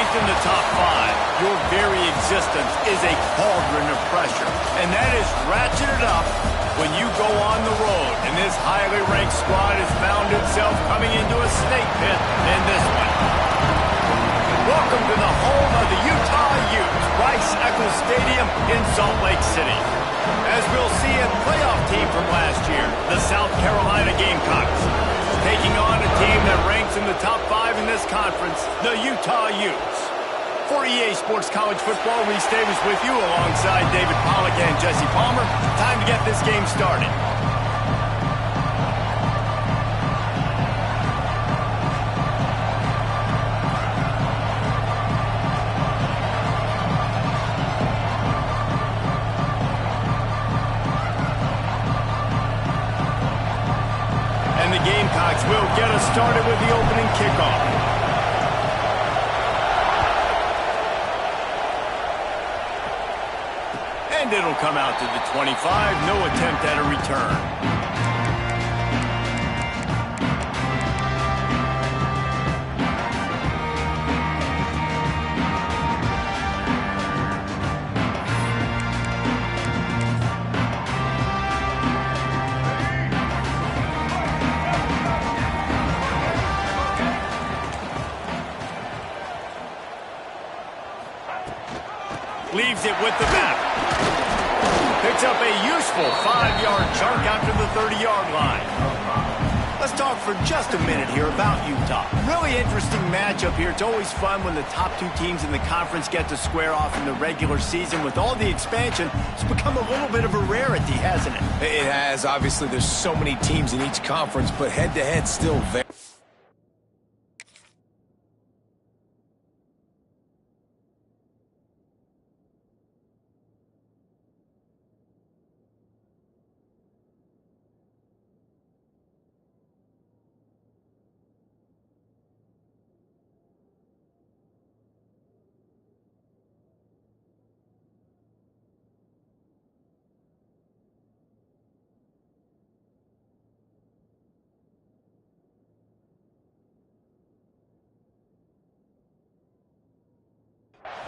Ranked in the top 5, your very existence is a cauldron of pressure. And that is ratcheted up when you go on the road. And this highly ranked squad has found itself coming into a snake pit in this one. Welcome to the home of the Utah Utes, Rice-Eccles Stadium in Salt Lake City. As we'll see a playoff team from last year, the South Carolina Gamecocks, taking on a team that ranks in the top 5 in this conference, the Utah Utes. For EA Sports College Football, Reese Davis with you alongside David Pollack and Jesse Palmer. Time to get this game started. And the Gamecocks will get us started with the opening kickoff. And it'll come out to the 25. No attempt at a return. Leaves it with the back. Picks up a useful 5-yard chunk after the 30-yard line. Let's talk for just a minute here about Utah. Really interesting matchup here. It's always fun when the top 2 teams in the conference get to square off in the regular season. With all the expansion, it's become a little bit of a rarity, hasn't it? It has. Obviously, there's so many teams in each conference, but head-to-head still very...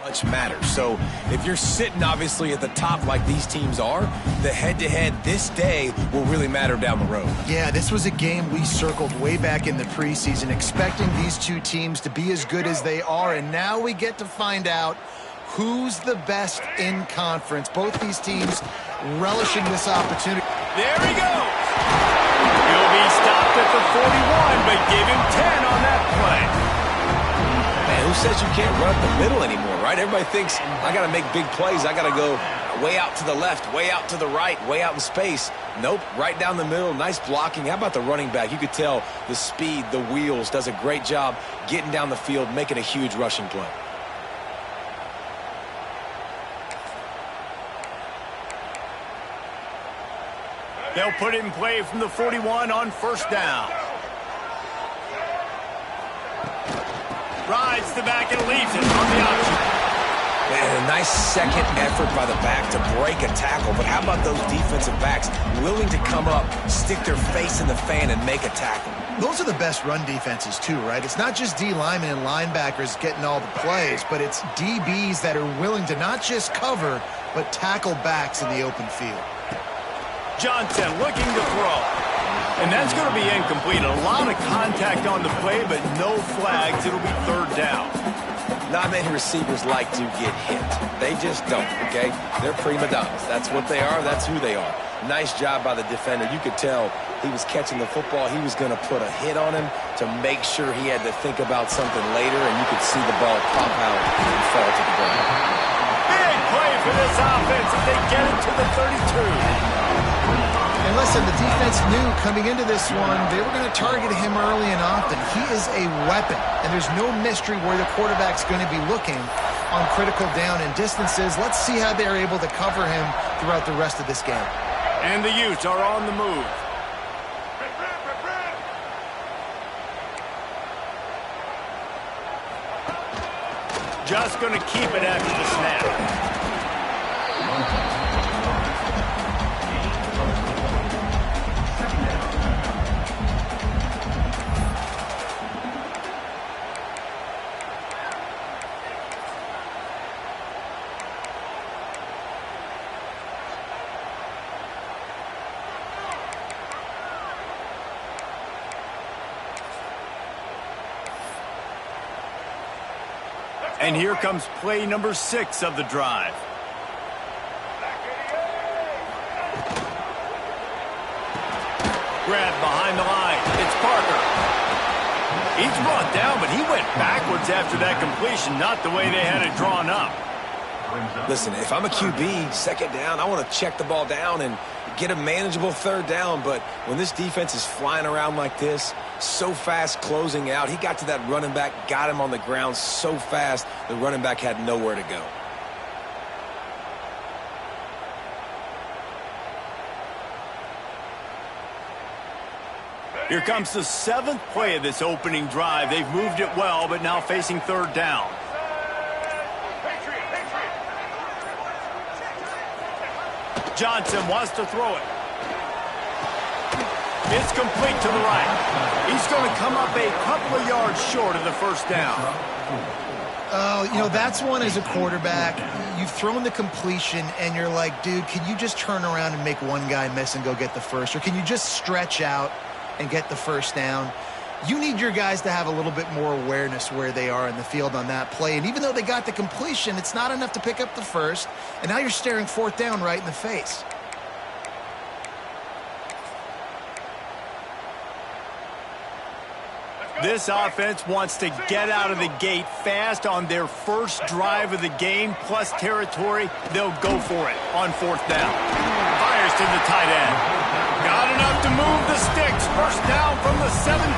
much matters. So if you're sitting obviously at the top like these teams are, the head-to-head this day will really matter down the road. Yeah, this was a game we circled way back in the preseason, expecting these 2 teams to be as good as they are, and now we get to find out who's the best in conference. Both these teams relishing this opportunity. There he goes. He'll be stopped at the 41, but give him 10 on that play. Man, who says you can't run up the middle anymore, right? Everybody thinks, I got to make big plays. I got to go way out to the left, way out to the right, way out in space. Nope, right down the middle. Nice blocking. How about the running back? You could tell the speed, the wheels, does a great job getting down the field, making a huge rushing play. They'll put it in play from the 41 on first down. Rides the back and leaves it on the option. Man, a nice second effort by the back to break a tackle. But how about those defensive backs willing to come up, stick their face in the fan, and make a tackle? Those are the best run defenses too, right? It's not just D linemen and linebackers getting all the plays, but it's DBs that are willing to not just cover, but tackle backs in the open field. Johnson looking to throw. And that's going to be incomplete. A lot of contact on the play, but no flags. It'll be third down. Not many receivers like to get hit. They just don't, okay? They're prima donnas. That's what they are. That's who they are. Nice job by the defender. You could tell he was catching the football. He was going to put a hit on him to make sure he had to think about something later, and you could see the ball pop out and fall to the ground. Big play for this offense if they get it to the 32. And listen, the defense knew coming into this one, they were going to target him early and often. He is a weapon, and there's no mystery where the quarterback's going to be looking on critical down and distances. Let's see how they're able to cover him throughout the rest of this game. And the Utes are on the move. Just going to keep it after the snap. And here comes play number 6 of the drive. Grab behind the line. It's Parker. He's brought down, but he went backwards after that completion, not the way they had it drawn up. Listen, if I'm a QB, second down, I want to check the ball down and get a manageable third down. But when this defense is flying around like this, so fast closing out, he got to that running back, got him on the ground so fast, the running back had nowhere to go. Here comes the 7th play of this opening drive. They've moved it well, but now facing third down. Johnson wants to throw it. It's complete to the right. He's going to come up a couple of yards short of the first down. Oh, you know, that's one as a quarterback. You've thrown the completion, and you're like, dude, can you just turn around and make one guy miss and go get the first? Or can you just stretch out and get the first down? You need your guys to have a little bit more awareness where they are in the field on that play. And even though they got the completion, it's not enough to pick up the first. And now you're staring fourth down right in the face. This offense wants to get out of the gate fast on their first drive of the game, plus territory. They'll go for it on fourth down. Fires to the tight end. Got enough to move the sticks. First down from the 17.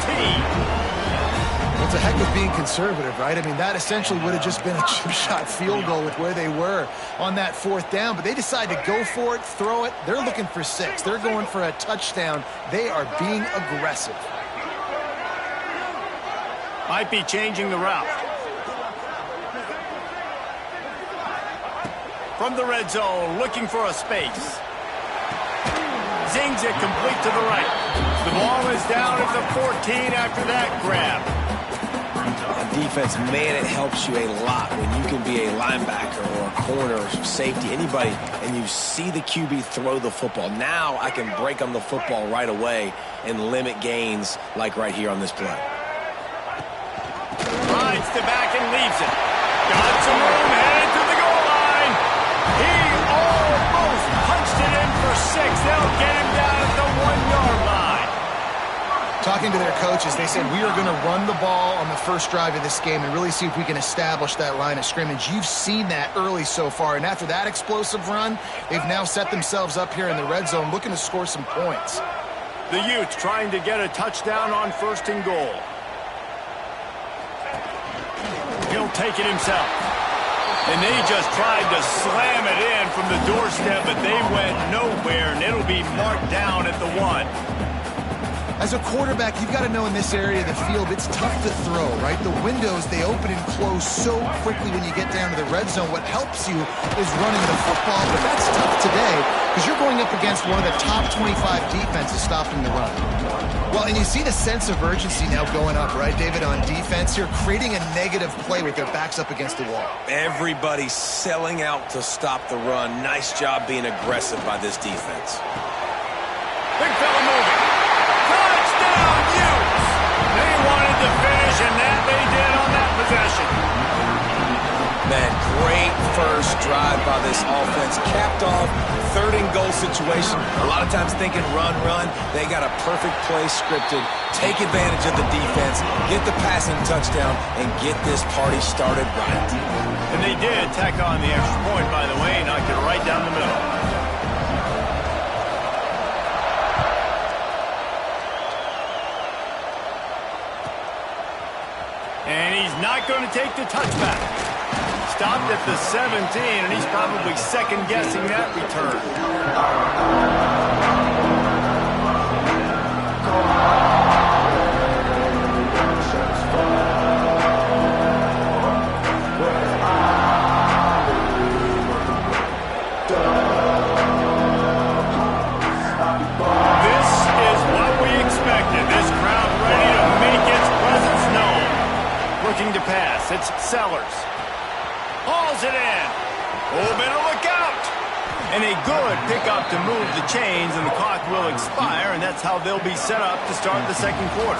It's a heck of being conservative, right? I mean, that essentially would have just been a chip shot field goal with where they were on that fourth down. But they decide to go for it, throw it. They're looking for 6. They're going for a touchdown. They are being aggressive. Might be changing the route. From the red zone, looking for a space. Zings it complete to the right. The ball is down at the 14 after that grab. On defense, man, it helps you a lot when you can be a linebacker or a corner or safety, anybody, and you see the QB throw the football. Now I can break on the football right away and limit gains like right here on this play. Rides to back and leaves it. Got some room, headed to the goal line. He almost punched it in for 6. They'll get him down at the 1-yard line. Talking to their coaches, they said, we are going to run the ball on the first drive of this game and really see if we can establish that line of scrimmage. You've seen that early so far, and after that explosive run, they've now set themselves up here in the red zone looking to score some points. The Utes trying to get a touchdown on first and goal. He'll take it himself. And they just tried to slam it in from the doorstep, but they went nowhere, and it'll be marked down at the 1. As a quarterback, you've got to know in this area of the field, it's tough to throw, right? The windows, they open and close so quickly when you get down to the red zone. What helps you is running the football, but that's tough today because you're going up against one of the top 25 defenses stopping the run. Well, and you see the sense of urgency now going up, right, David, on defense here, creating a negative play with their backs up against the wall. Everybody's selling out to stop the run. Nice job being aggressive by this defense. Big fella moving. Touchdown, Utes! They wanted to finish, and that they did on that possession. Man, great first drive by this offense. Capped off, third and goal situation. A lot of times thinking run. They got a perfect play scripted. Take advantage of the defense, get the passing touchdown, and get this party started right. And they did tack on the extra point, by the way, knocked it right down the middle. And he's not going to take the touchback. Stopped at the 17, and he's probably second-guessing that return. This is what we expected. This crowd ready to make its presence known. Looking to pass. It's Sellers. Hauls it in. Oh, better look out. And a good pickup to move the chains, and the clock will expire, and that's how they'll be set up to start the second quarter.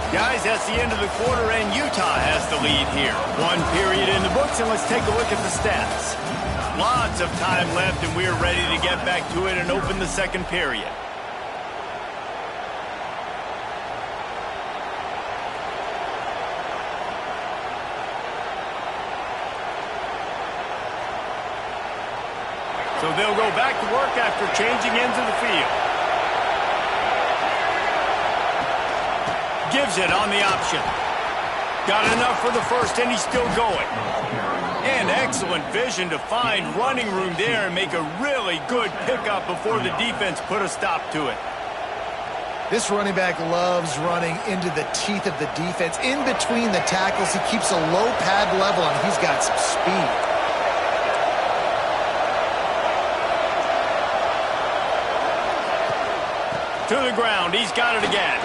Guys, that's the end of the quarter, and Utah has the lead here. One period in the books, and let's take a look at the stats. Lots of time left, and we're ready to get back to it and open the second period. So they'll go back to work after changing into the field. Gives it on the option. Got enough for the first, and he's still going. And excellent vision to find running room there and make a really good pickup before the defense put a stop to it. This running back loves running into the teeth of the defense. In between the tackles, he keeps a low pad level, and he's got some speed. To the ground, he's got it again.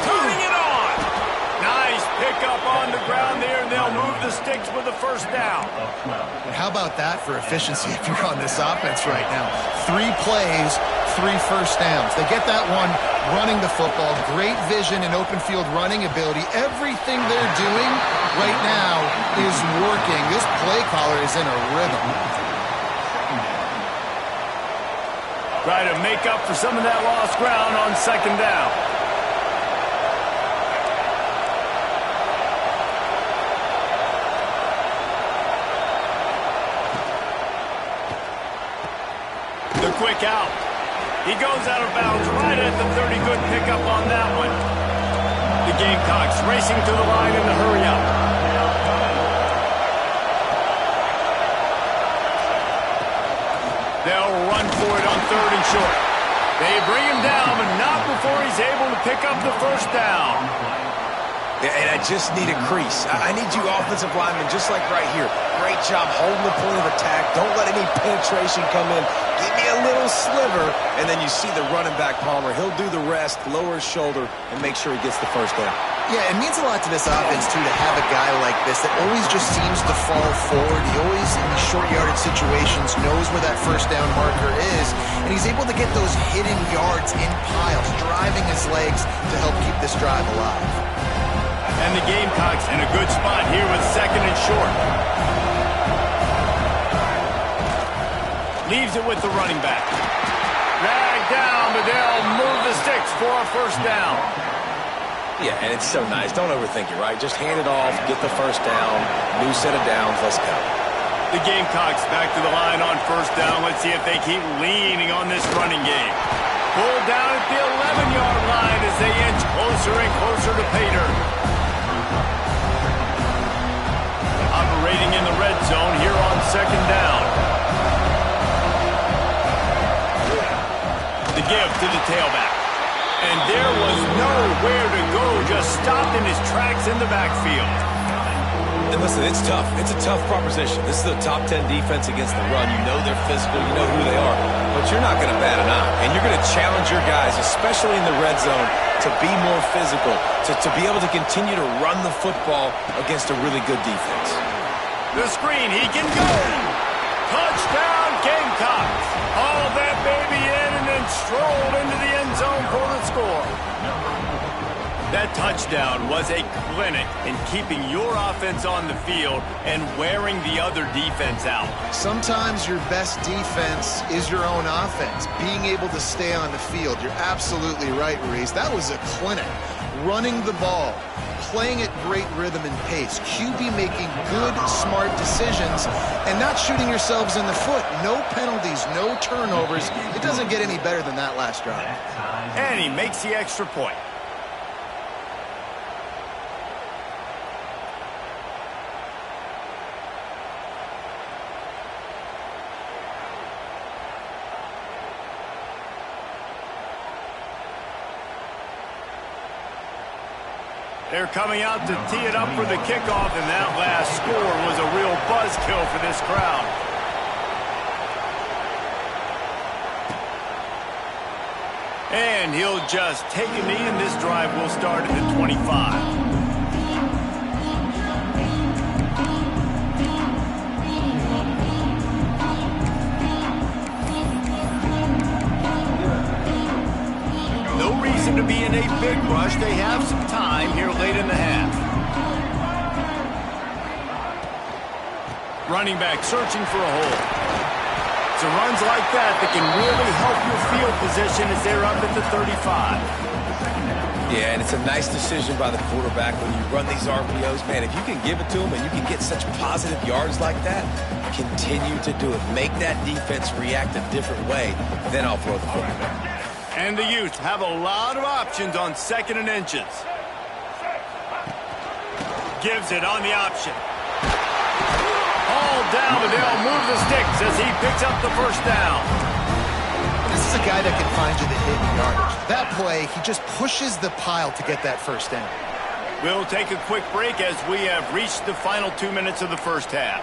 Turning it on. Nice pickup on the ground there, and they'll move the sticks with the first down. How about that for efficiency if you're on this offense right now? 3 plays, 3 first downs. They get that one running the football. Great vision and open field running ability. Everything they're doing right now is working. This play caller is in a rhythm. Try to make up for some of that lost ground on second down. The quick out. He goes out of bounds right at the 30. Good pickup on that one. The Gamecocks racing to the line in the hurry up. They'll run for it on 3rd and short. They bring him down, but not before he's able to pick up the first down. Yeah, and I just need a crease. I need you offensive linemen, just like right here. Great job holding the point of attack. Don't let any penetration come in. Give me a little sliver, and then you see the running back, Palmer. He'll do the rest, lower his shoulder, and make sure he gets the first down. Yeah, it means a lot to this offense, too, to have a guy like this that always just seems to fall forward. He always, in these short yardage situations, knows where that first down marker is, and he's able to get those hidden yards in piles, driving his legs to help keep this drive alive. And the Gamecocks in a good spot here with 2nd and short. Leaves it with the running back. Dragged down, but they'll move the sticks for a first down. Yeah, and it's so nice. Don't overthink it, right? Just hand it off, get the first down, new set of downs, let's go. The Gamecocks back to the line on first down. Let's see if they keep leaning on this running game. Pulled down at the 11-yard line as they inch closer and closer to pay dirt. Operating in the red zone here on 2nd down. The give to the tailback. And there was nowhere to go, just stopped in his tracks in the backfield. And listen, it's tough. It's a tough proposition. This is a top 10 defense against the run. You know they're physical. You know who they are. But you're not going to bat an eye. And you're going to challenge your guys, especially in the red zone, to be more physical, to be able to continue to run the football against a really good defense. The screen, he can go. Touchdown, Gamecocks. Hauled that baby in and then strolled into the end zone for the score. That touchdown was a clinic in keeping your offense on the field and wearing the other defense out. Sometimes your best defense is your own offense, being able to stay on the field. You're absolutely right, Reese. That was a clinic. Running the ball, playing at great rhythm and pace, QB making good, smart decisions, and not shooting yourselves in the foot. No penalties, no turnovers. It doesn't get any better than that last drive. And he makes the extra point. They're coming out to tee it up for the kickoff, and that last score was a real buzzkill for this crowd. And he'll just take a knee, and this drive will start at the 25. Tigers, they have some time here late in the half. Running back searching for a hole. It's runs like that can really help your field position as they're up at the 35. Yeah, and it's a nice decision by the quarterback when you run these RPOs. Man, if you can give it to them and you can get such positive yards like that, continue to do it. Make that defense react a different way, then I'll throw the football. And the Utes have a lot of options on 2nd and inches. Gives it on the option. All down, but they'll move the sticks as he picks up the first down. This is a guy that can find you the hidden yardage. That play, he just pushes the pile to get that first down. We'll take a quick break as we have reached the final 2 minutes of the first half.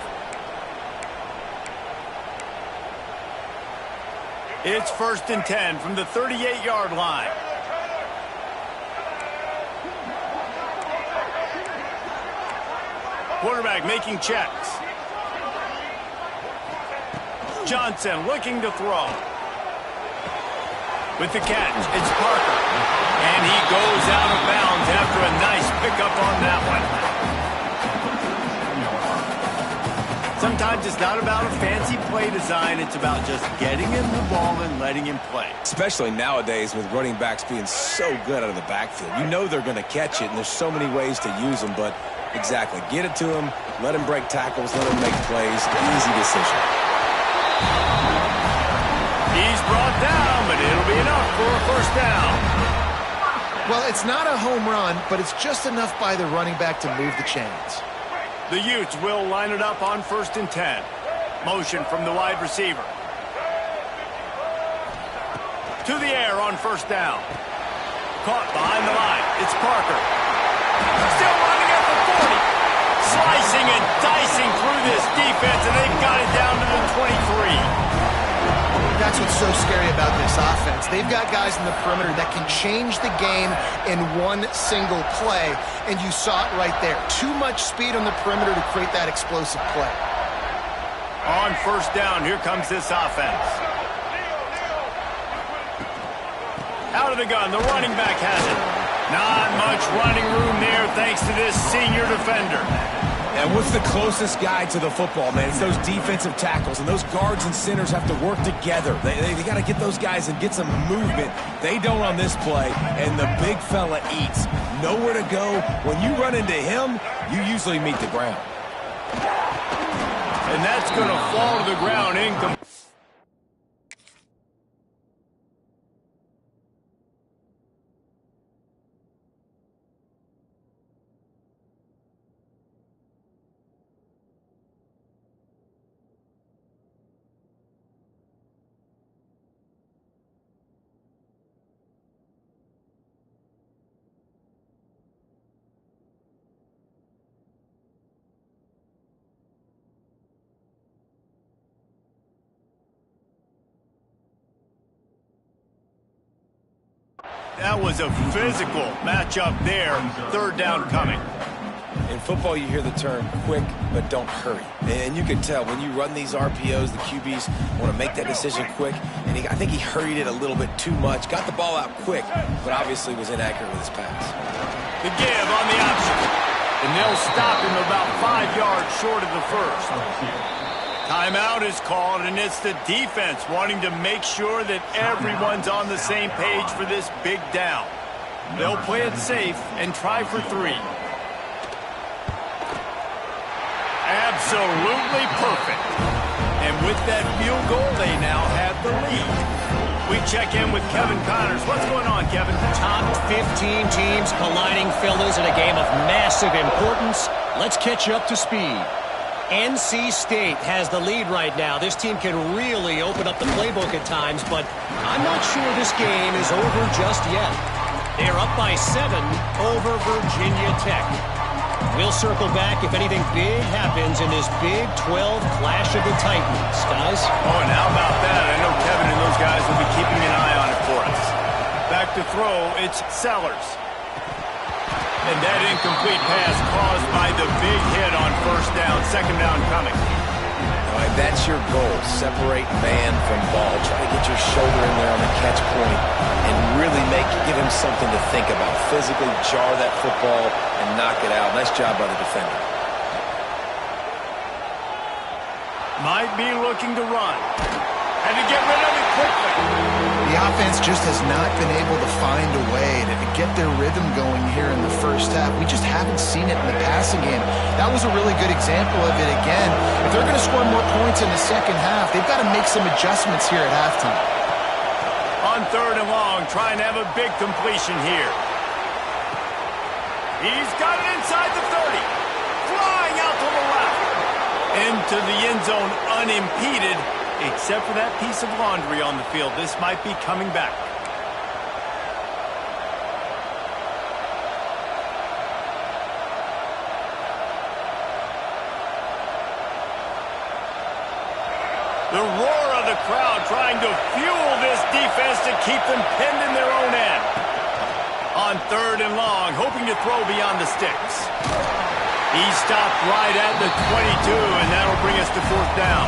It's 1st and 10 from the 38-yard line. Quarterback making checks. Johnson looking to throw. With the catch, it's Parker. And he goes out of bounds after a nice pickup on that one. Sometimes it's not about a fancy play design. It's about just getting him the ball and letting him play. Especially nowadays with running backs being so good out of the backfield. You know they're going to catch it, and there's so many ways to use them. But exactly, get it to him, let him break tackles, let him make plays. Easy decision. He's brought down, but it'll be enough for a first down. Well, it's not a home run, but it's just enough by the running back to move the chains. The Utes will line it up on 1st and 10. Motion from the wide receiver. To the air on first down. Caught behind the line. It's Parker. Still running at the 40. Slicing and dicing through this defense, and they've got it down to the 23. That's what's so scary about this offense. They've got guys in the perimeter that can change the game in one single play, and you saw it right there. Too much speed on the perimeter to create that explosive play. On first down, here comes this offense. Out of the gun, the running back has it. Not much running room there thanks to this senior defender. And what's the closest guy to the football, man? It's those defensive tackles, and those guards and centers have to work together. They got to get those guys and get some movement. They don't on this play, and the big fella eats. Nowhere to go. When you run into him, you usually meet the ground. And that's going to fall to the ground incomplete. That was a physical matchup there. Third down coming. In football, you hear the term quick, but don't hurry. And you can tell when you run these RPOs, the QBs want to make that decision quick. And I think he hurried it a little bit too much. Got the ball out quick, but obviously was inaccurate with his pass. The give on the option. And they'll stop him about 5 yards short of the first. Timeout is called, and it's the defense wanting to make sure that everyone's on the same page for this big down. They'll play it safe and try for 3. Absolutely perfect. And with that field goal, they now have the lead. We check in with Kevin Connors. What's going on, Kevin? Top 15 teams colliding, fellas, in a game of massive importance. Let's catch you up to speed. NC State has the lead right now. This team can really open up the playbook at times, but I'm not sure this game is over just yet. They're up by 7 over Virginia Tech. We'll circle back if anything big happens in this Big 12 Clash of the Titans, guys. Oh, and how about that? I know Kevin and those guys will be keeping an eye on it for us. Back to throw, it's Sellers. And that incomplete pass caused by the big hit on first down. Second down coming. All right, that's your goal. Separate man from ball. Try to get your shoulder in there on the catch point and really give him something to think about. Physically jar that football and knock it out. Nice job by the defender. Might be looking to run. And to get rid of it quickly. The offense just has not been able to find a way to get their rhythm going here in the first half. We just haven't seen it in the passing game. That was a really good example of it again. If they're going to score more points in the second half, they've got to make some adjustments here at halftime. On 3rd and long, trying to have a big completion here. He's got it inside the 30. Flying out to the left. Into the end zone unimpeded. Except for that piece of laundry on the field. This might be coming back. The roar of the crowd trying to fuel this defense to keep them pinned in their own end. On 3rd and long, hoping to throw beyond the sticks. He stopped right at the 22, and that'll bring us to 4th down.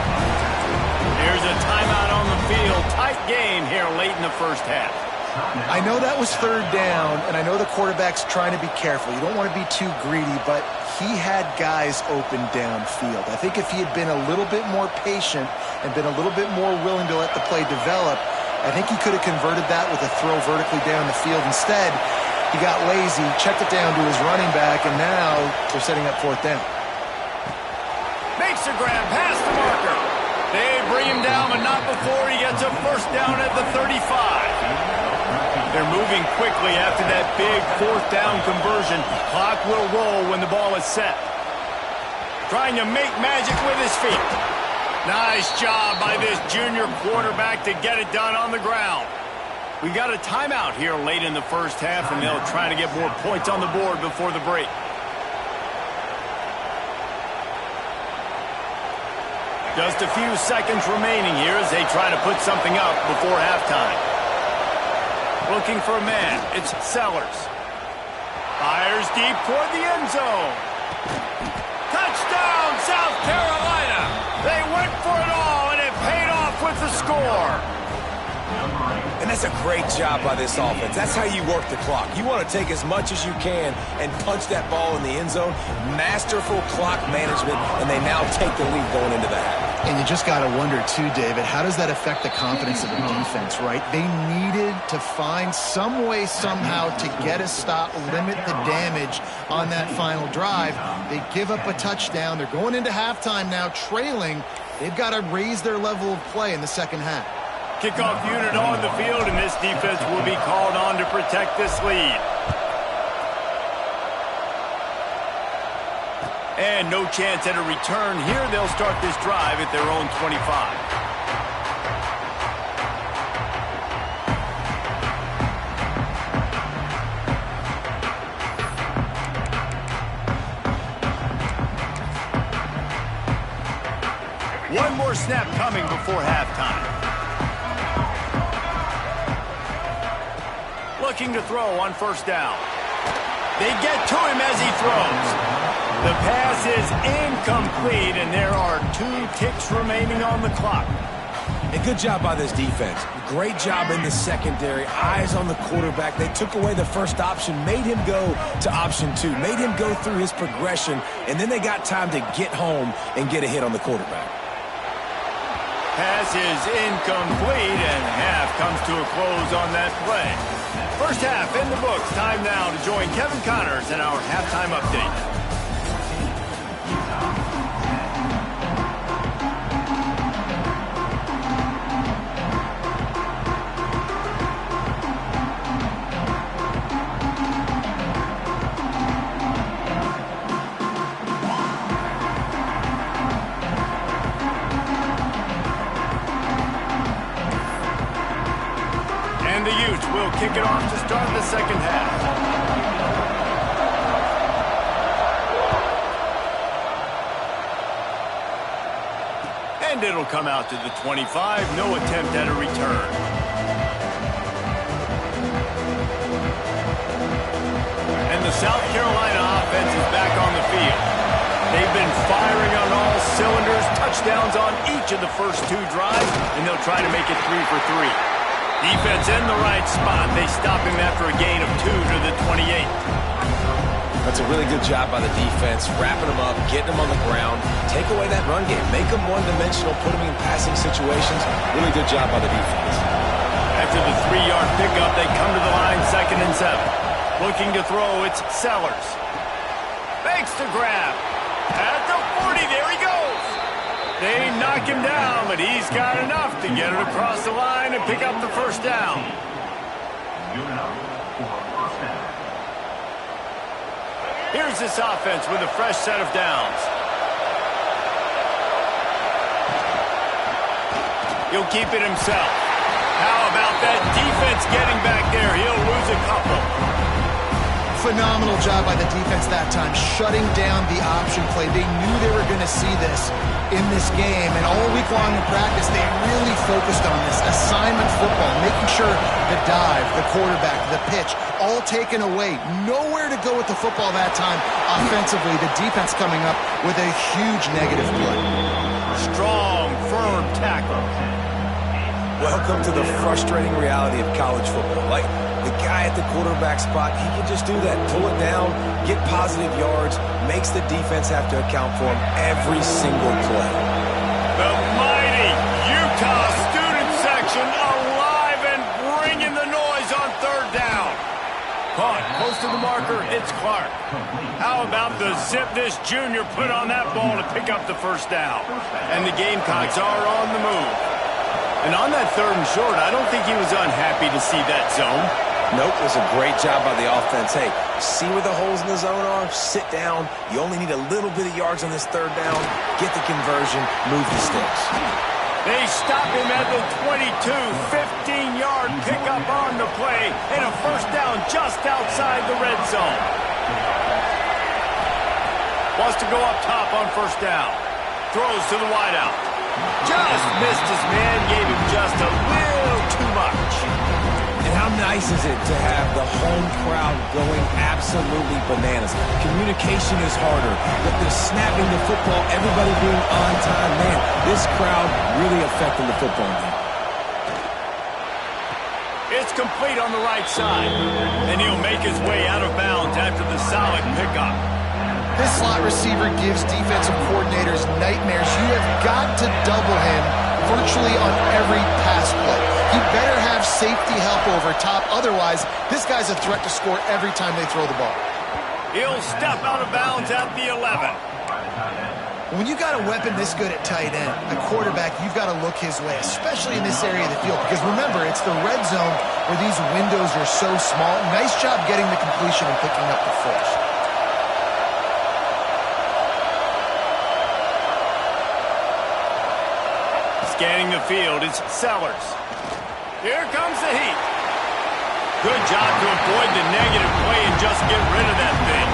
There's a timeout on the field. Tight game here late in the first half. I know that was 3rd down, and I know the quarterback's trying to be careful. You don't want to be too greedy, but he had guys open downfield. I think if he had been a little bit more patient and been a little bit more willing to let the play develop, I think he could have converted that with a throw vertically down the field. Instead, he got lazy, checked it down to his running back, and now they're setting up 4th down. Makes a grab past the marker. They bring him down, but not before he gets a 1st down at the 35. They're moving quickly after that big 4th down conversion. Clock will roll when the ball is set. Trying to make magic with his feet. Nice job by this junior quarterback to get it done on the ground. We got a timeout here late in the first half, and they'll try to get more points on the board before the break. Just a few seconds remaining here as they try to put something up before halftime. Looking for a man. It's Sellers. Fires deep toward the end zone. Touchdown, South Carolina. They went for it all, and it paid off with the score. And that's a great job by this offense. That's how you work the clock. You want to take as much as you can and punch that ball in the end zone. Masterful clock management, and they now take the lead going into the half. And you just got to wonder, too, David, how does that affect the confidence of the defense, right? They needed to find some way, somehow, to get a stop, limit the damage on that final drive. They give up a touchdown. They're going into halftime now, trailing. They've got to raise their level of play in the second half. Kickoff unit on the field, and this defense will be called on to protect this lead. And no chance at a return here. They'll start this drive at their own 25. One more snap coming before halftime. Looking to throw on 1st down. They get to him as he throws. The pass is incomplete, and there are 2 ticks remaining on the clock. And good job by this defense. Great job in the secondary. Eyes on the quarterback. They took away the first option, made him go to option 2, made him go through his progression, and then they got time to get home and get a hit on the quarterback. Pass is incomplete, and half comes to a close on that play. First half in the books. Time now to join Kevin Connors in our halftime update. And the Utes will kick it off to start the second half. And it'll come out to the 25. No attempt at a return. And the South Carolina offense is back on the field. They've been firing on all cylinders, touchdowns on each of the first 2 drives, and they'll try to make it 3 for 3. Defense in the right spot. They stop him after a gain of 2 to the 28. That's a really good job by the defense, wrapping them up, getting them on the ground, take away that run game, make them one-dimensional, put them in passing situations. Really good job by the defense. After the 3-yard pickup, they come to the line, 2nd and 7. Looking to throw, it's Sellers. Fakes the grab. At the 40, there he goes. They knock him down, but he's got enough to get it across the line and pick up the first down. Here's this offense with a fresh set of downs. He'll keep it himself. How about that defense getting back there? He'll lose a couple. Phenomenal job by the defense that time, shutting down the option play. They knew they were going to see this in this game, and all week long in practice, they really focused on this assignment football, making sure the dive, the quarterback, the pitch, all taken away. Nowhere to go with the football that time offensively. The defense coming up with a huge negative play. Strong, firm tackle. Welcome to the frustrating reality of college football. Like, the guy at the quarterback spot, he can just do that. Pull it down, get positive yards, makes the defense have to account for him every single play. The mighty Utah student section alive and bringing the noise on 3rd down. Caught close to the marker, it's Clark. How about the zip this junior put on that ball to pick up the first down? And the Gamecocks are on the move. And on that 3rd and short, I don't think he was unhappy to see that zone. Nope, it was a great job by the offense. Hey, see where the holes in the zone are? Sit down. You only need a little bit of yards on this 3rd down. Get the conversion. Move the sticks. They stop him at the 22. 15-yard pickup on the play. And a first down just outside the red zone. Wants to go up top on first down. Throws to the wideout. Just missed his man. Gave him just a little too much. And how nice is it to have the home crowd going absolutely bananas? Communication is harder, but the snapping the football, everybody being on time, man, this crowd really affecting the football game. It's complete on the right side, and he'll make his way out of bounds after the solid pickup. This slot receiver gives defensive coordinators nightmares. You have got to double him virtually on every pass play. You better have safety help over top. Otherwise, this guy's a threat to score every time they throw the ball. He'll step out of bounds at the 11. When you got a weapon this good at tight end, a quarterback, you've got to look his way, especially in this area of the field. Because remember, it's the red zone where these windows are so small. Nice job getting the completion and picking up the first. Scanning the field, it's Sellers. Here comes the heat. Good job to avoid the negative play and just get rid of that thing.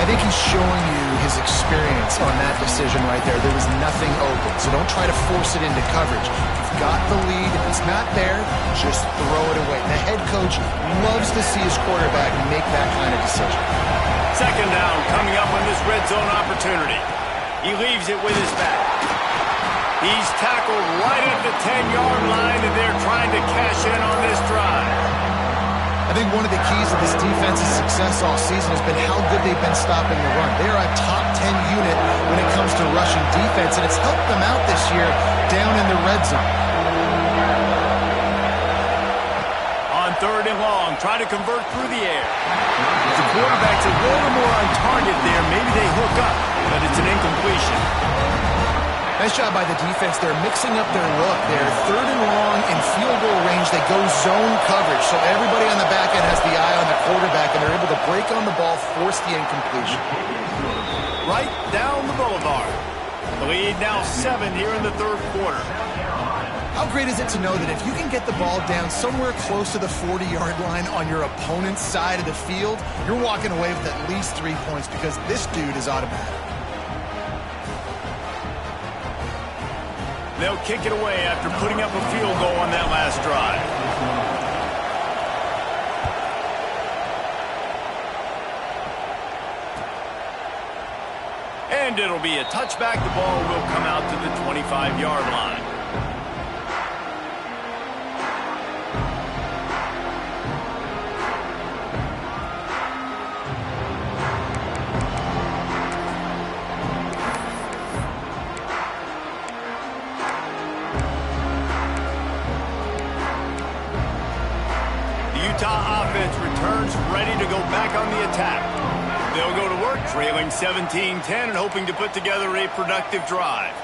I think he's showing you his experience on that decision right there. There was nothing open, so don't try to force it into coverage. You've got the lead. If it's not there, just throw it away. The head coach loves to see his quarterback make that kind of decision. 2nd down coming up on this red zone opportunity. He leaves it with his back. He's tackled right at the 10-yard line, and they're trying to cash in on this drive. I think one of the keys of this defense's success all season has been how good they've been stopping the run. They are a top 10 unit when it comes to rushing defense, and it's helped them out this year down in the red zone. On 3rd and long, try to convert through the air. If the quarterback's a little more on target there, maybe they hook up, but it's an incompletion. Nice job by the defense. They're mixing up their look. They're 3rd and long in field goal range. They go zone coverage, so everybody on the back end has the eye on the quarterback, and they're able to break on the ball, force the incompletion. Right down the boulevard. The lead now 7 here in the 3rd quarter. How great is it to know that if you can get the ball down somewhere close to the 40-yard line on your opponent's side of the field, you're walking away with at least 3 points because this dude is automatic. They'll kick it away after putting up a field goal on that last drive. And it'll be a touchback. The ball will come out to the 25-yard line. Utah offense returns ready to go back on the attack. They'll go to work trailing 17-10 and hoping to put together a productive drive.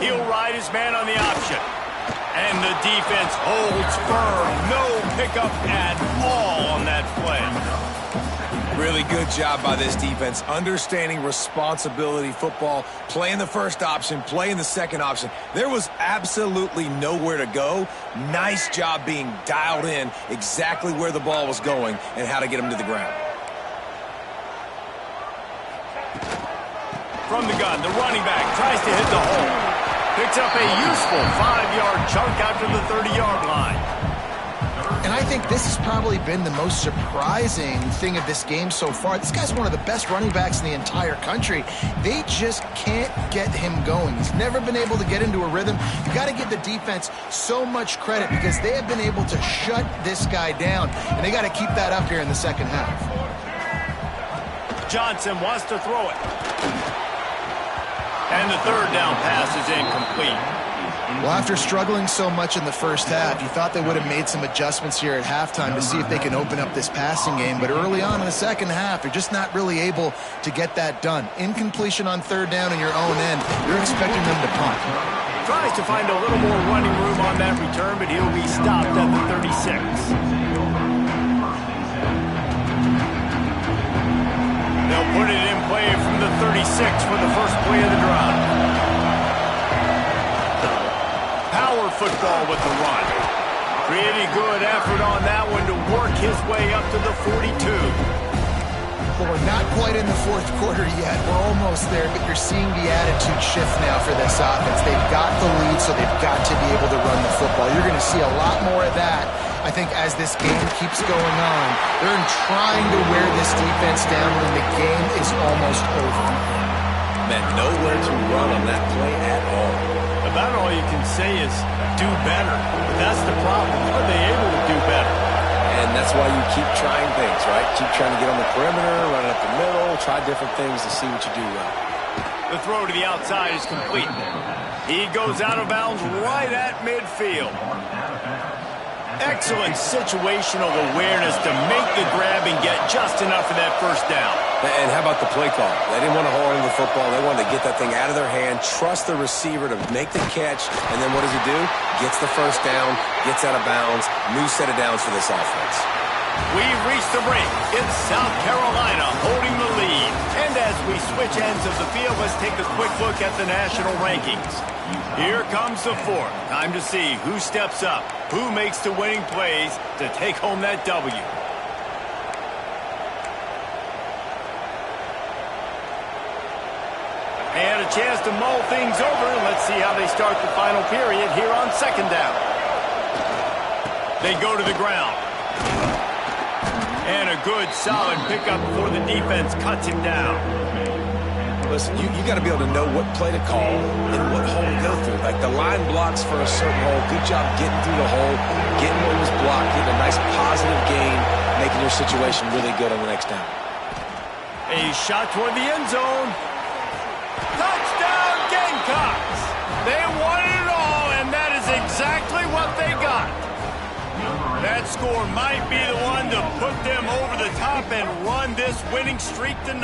He'll ride his man on the option. And the defense holds firm. No pickup at all on that play. Really good job by this defense, understanding responsibility football, playing the first option, playing the second option. There was absolutely nowhere to go. Nice job being dialed in exactly where the ball was going and how to get him to the ground. From the gun, the running back tries to hit the hole. Picks up a useful 5-yard chunk after the 30-yard line. And I think this has probably been the most surprising thing of this game so far. This guy's one of the best running backs in the entire country. They just can't get him going. He's never been able to get into a rhythm. You got to give the defense so much credit because they have been able to shut this guy down, and they got to keep that up here in the second half. Johnson wants to throw it. And the third down pass is incomplete. Well, after struggling so much in the first half, you thought they would have made some adjustments here at halftime to see if they can open up this passing game. But early on in the second half, they're just not really able to get that done. Incompletion on third down in your own end, you're expecting them to punt. Tries to find a little more running room on that return, but he'll be stopped at the 36. They'll put it in play from the 36 for the first play of the drive. Power football with the run. Pretty good effort on that one to work his way up to the 42. Well, we're not quite in the fourth quarter yet. We're almost there, but you're seeing the attitude shift now for this offense. They've got the lead, so they've got to be able to run the football. You're going to see a lot more of that, I think, as this game keeps going on. They're trying to wear this defense down when the game is almost over. Man, nowhere to run on that play at all. About all you can say is do better. But that's the problem. Are they able to do better? And that's why you keep trying things, right? Keep trying to get on the perimeter, run it up the middle, try different things to see what you do well. The throw to the outside is complete. He goes out of bounds right at midfield. Excellent situational awareness to make the grab and get just enough for that first down. And how about the play call? They didn't want to hold on to the football. They wanted to get that thing out of their hand, trust the receiver to make the catch, and then what does he do? Gets the first down, gets out of bounds, new set of downs for this offense. We've reached the break. It's South Carolina holding the lead. And as we switch ends of the field, let's take a quick look at the national rankings. Here comes the fourth. Time to see who steps up, who makes the winning plays to take home that W. And a chance to mull things over. Let's see how they start the final period here on second down. They go to the ground. And a good, solid pickup before the defense cuts him down. Listen, you got to be able to know what play to call and what hole to go through. Like the line blocks for a certain hole. Good job getting through the hole, getting what was blocked, getting a nice positive gain, making your situation really good on the next down. A shot toward the end zone. Touchdown, Gamecocks! They wanted it all, and that is exactly what they got. That score might be the one to put them over the top and run this winning streak to 9.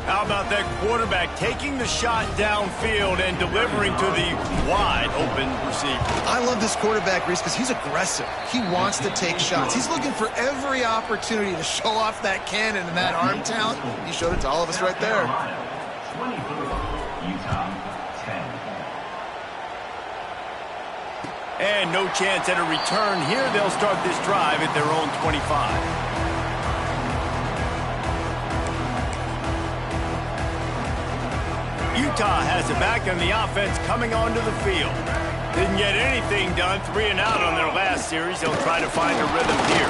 How about that quarterback taking the shot downfield and delivering to the wide-open receiver? I love this quarterback, Reese, because he's aggressive. He wants to take shots. He's looking for every opportunity to show off that cannon and that arm talent. He showed it to all of us right there. 24, Utah, 10. And no chance at a return here. They'll start this drive at their own 25. Utah has it back on the offense coming onto the field. Didn't get anything done, 3 and out on their last series. They'll try to find a rhythm here.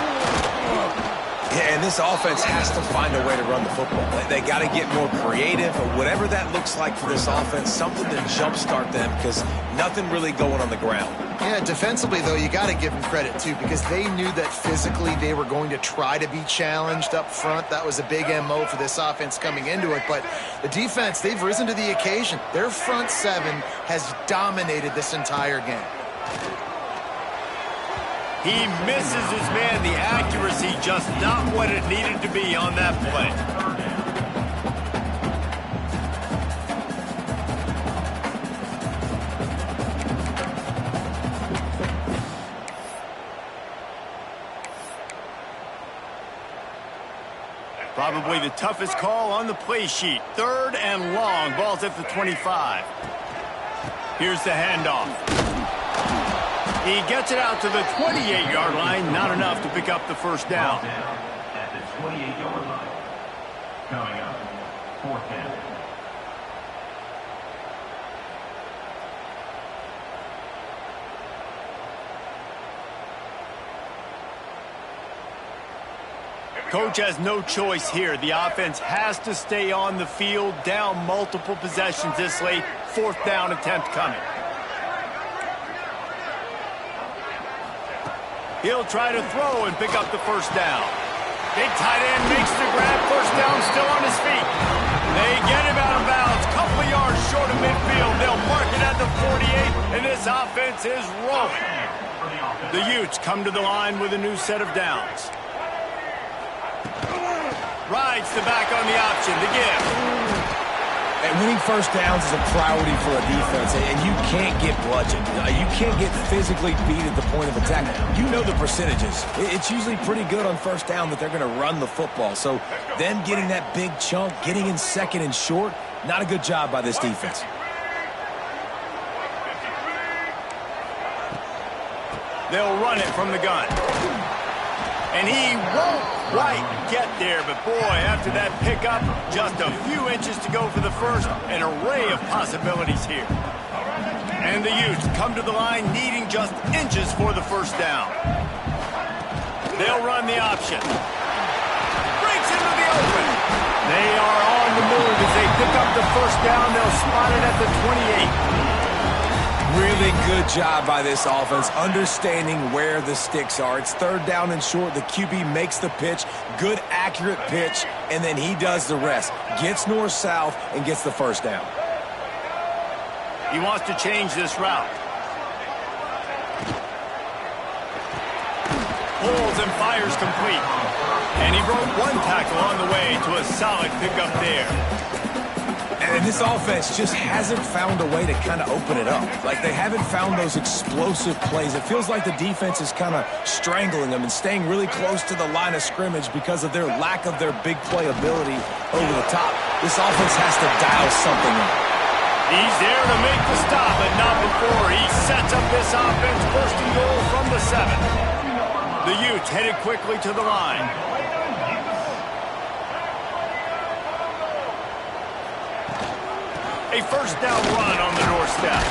Yeah, and this offense has to find a way to run the football. They got to get more creative, or whatever that looks like for this offense, something to jumpstart them, because nothing really going on the ground. Yeah, defensively, though, you got to give them credit, too, because they knew that physically they were going to try to be challenged up front. That was a big MO for this offense coming into it. But the defense, they've risen to the occasion. Their front seven has dominated this entire game. He misses his man. The accuracy just not what it needed to be on that play. Probably the toughest call on the play sheet. 3rd and long. Ball's at the 25. Here's the handoff. He gets it out to the 28-yard line. Not enough to pick up the first down. At the 28-yard line. Coming up, 4th down. Coach has no choice here. The offense has to stay on the field, down multiple possessions this late. 4th down attempt coming. He'll try to throw and pick up the first down. Big tight end makes the grab. First down, still on his feet. They get him out of bounds. Couple of yards short of midfield. They'll mark it at the 48, and this offense is rolling. The Utes come to the line with a new set of downs. Rides the back on the option to give. And winning first downs is a priority for a defense, and you can't get bludgeoned. You can't get physically beat at the point of attack. You know the percentages. It's usually pretty good on first down that they're going to run the football. So them getting that big chunk, getting in second and short, not a good job by this defense. They'll run it from the gun. And he won't quite get there, but boy, after that pickup, just a few inches to go for the first. An array of possibilities here. And the Utes come to the line needing just inches for the first down. They'll run the option. Breaks into the open. They are on the move as they pick up the first down. They'll spot it at the 28. Really good job by this offense, understanding where the sticks are. It's 3rd down and short. The QB makes the pitch, good, accurate pitch, and then he does the rest. Gets north-south and gets the first down. He wants to change this route. Pulls and fires complete. And he broke one tackle on the way to a solid pickup there. And this offense just hasn't found a way to kind of open it up. Like, they haven't found those explosive plays. It feels like the defense is kind of strangling them and staying really close to the line of scrimmage because of their lack of their big play ability over the top. This offense has to dial something in. He's there to make the stop, but not before. He sets up this offense, first and goal from the 7. The Utes headed quickly to the line. A first down run on the doorstep.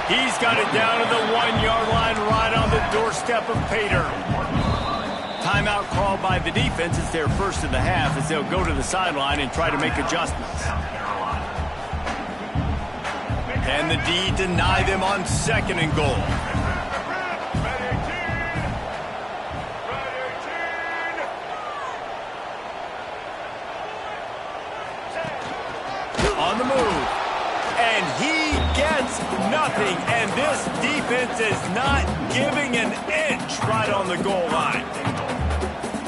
He's got it down to the 1-yard line, right on the doorstep of Pater. Timeout called by the defense. It's their first of the half as they'll go to the sideline and try to make adjustments. And the D deny them on 2nd and goal. On the move. And he gets nothing. And this defense is not giving an inch right on the goal line.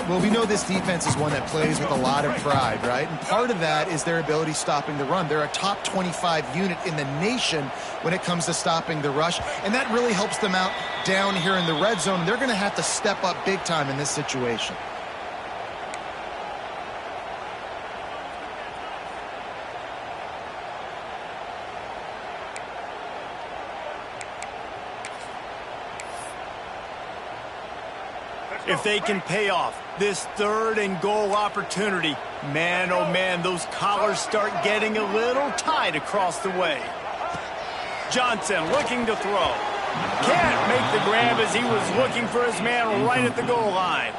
Well, we know this defense is one that plays with a lot of pride, right? And part of that is their ability stopping the run. They're a top 25 unit in the nation when it comes to stopping the rush. And that really helps them out down here in the red zone. They're going to have to step up big time in this situation. If they can pay off this 3rd and goal opportunity, man, oh man, those collars start getting a little tight across the way. Johnson looking to throw. Can't make the grab as he was looking for his man right at the goal line.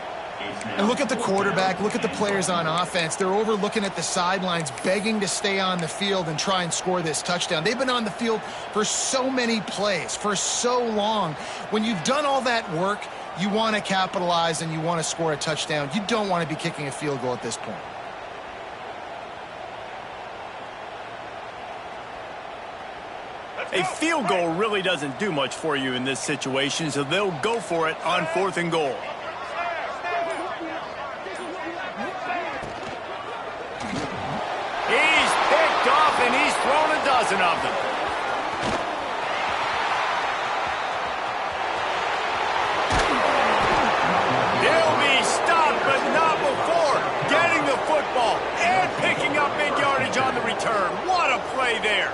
And look at the quarterback, look at the players on offense. They're overlooking at the sidelines, begging to stay on the field and try and score this touchdown. They've been on the field for so many plays, for so long. When you've done all that work, you want to capitalize and you want to score a touchdown. You don't want to be kicking a field goal at this point. A field goal really doesn't do much for you in this situation, so they'll go for it on 4th and goal. He's picked off and he's thrown a dozen of them. He'll be stopped, but not before getting the football and picking up big yardage on the return. What a play there.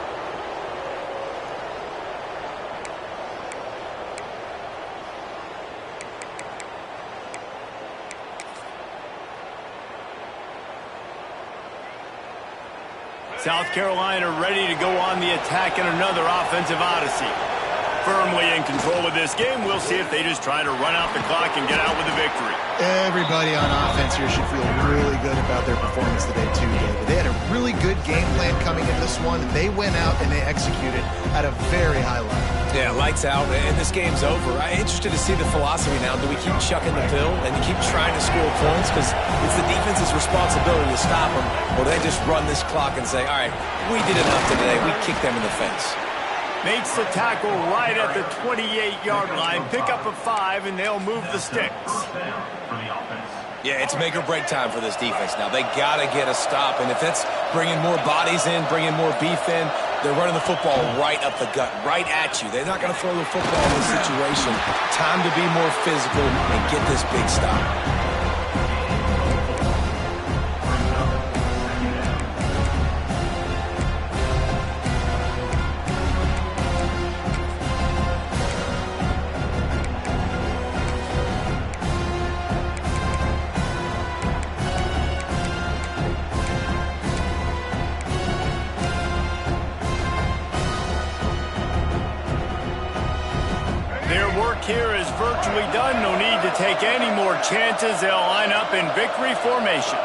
South Carolina ready to go on the attack in another offensive odyssey. Firmly in control of this game. We'll see if they just try to run out the clock and get out with a victory. Everybody on offense here should feel really good about their performance today, too, David. They had a really good game plan coming into this one. They went out and they executed at a very high level. Yeah, lights out, and this game's over. I'm interested to see the philosophy now. Do we keep chucking the pill and keep trying to score points? Because it's the defense's responsibility to stop them. Or do they just run this clock and say, all right, we did enough today. We kicked them in the face. Makes the tackle right at the 28-yard line. Pick up a 5, and they'll move the sticks. Yeah, it's make or break time for this defense now. They got to get a stop, and if that's bringing more bodies in, bringing more beef in, they're running the football right up the gut, right at you. They're not going to throw the football in this situation. Time to be more physical and get this big stop. Here is virtually done. No need to take any more chances. They'll line up in victory formation.